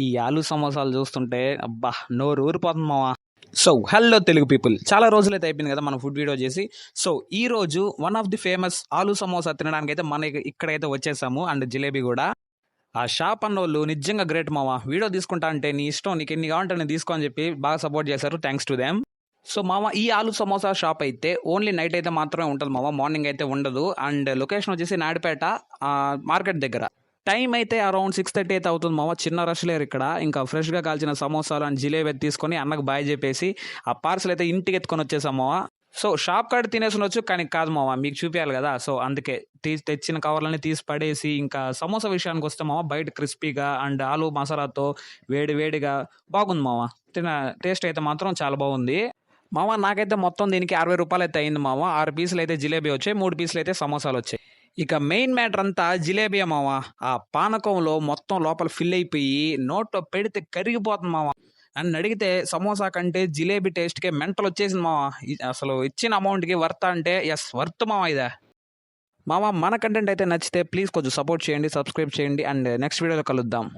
ఈ ఆలు సమోసాలు చూస్తుంటే అబ్బా నోరు ఊరిపోతుంది మావా. సో హలో తెలుగు పీపుల్, చాలా రోజులైతే అయిపోయింది కదా మనం ఫుడ్ వీడియో చేసి. సో ఈ రోజు వన్ ఆఫ్ ది ఫేమస్ ఆలు సమోసా తినడానికి అయితే మన ఇక్కడైతే వచ్చేసాము, అండ్ జిలేబీ కూడా. ఆ షాప్ అన్నోళ్ళు నిజంగా గ్రేట్ మావా. వీడియో తీసుకుంటా అంటే నీ ఇష్టం, నీకు ఎన్ని కావాలంటే నేను తీసుకో అని చెప్పి బాగా సపోర్ట్ చేశారు. Thanks to them. సో మామ, ఈ ఆలు సమోసా షాప్ అయితే ఓన్లీ నైట్ అయితే మాత్రమే ఉంటుంది మామ, మార్నింగ్ అయితే ఉండదు. అండ్ లొకేషన్ వచ్చేసి నాయుడుపేట మార్కెట్ దగ్గర. టైం అయితే అరౌండ్ 6:30 అయితే అవుతుంది మామ. చిన్న రష్ లేరు ఇక్కడ. ఇంకా ఫ్రెష్గా కాల్చిన సమోసాలు అండ్ జిలేబీ తీసుకొని అన్నకు బాయ్ చెప్పేసి ఆ పార్సల్ అయితే ఇంటికి ఎత్తుకొని వచ్చేసాం మామ. సో షాప్ కాడ తినేసునొచ్చు, కానీ కాదు మామ, మీకు చూపించాలి కదా. సో అందుకే తెచ్చిన కవర్లన్నీ తీసి పడేసి, ఇంకా సమోసా విషయానికి వస్తే మామ, బయట క్రిస్పీగా అండ్ ఆలు మసాలాతో వేడి వేడిగా బాగుంది మామ. టేస్ట్ అయితే మాత్రం చాలా బాగుంది మామ. నాకైతే మొత్తం దీనికి 60 రూపాయలు అయితే అయింది మామ. 6 పీసులు అయితే జిలేబీ వచ్చాయి, 3 పీసులు అయితే సమోసాలు వచ్చాయి. ఇక మెయిన్ మ్యాటర్ అంతా జిలేబియా మామ. ఆ పానకంలో మొత్తం లోపల ఫిల్ అయిపోయి నోట్లో పెడితే కరిగిపోతుంది మామ. నన్ను అడిగితే సమోసా కంటే జిలేబీ టేస్ట్కే మెంటల్ వచ్చేసింది మామ. అసలు ఇచ్చిన అమౌంట్కి వర్త్ అంటే ఎస్, వర్త్ మామ ఇదే మామ. మన కంటెంట్ అయితే నచ్చితే ప్లీజ్ కొంచెం సపోర్ట్ చేయండి, సబ్స్క్రైబ్ చేయండి, అండ్ నెక్స్ట్ వీడియోలో కలుద్దాం.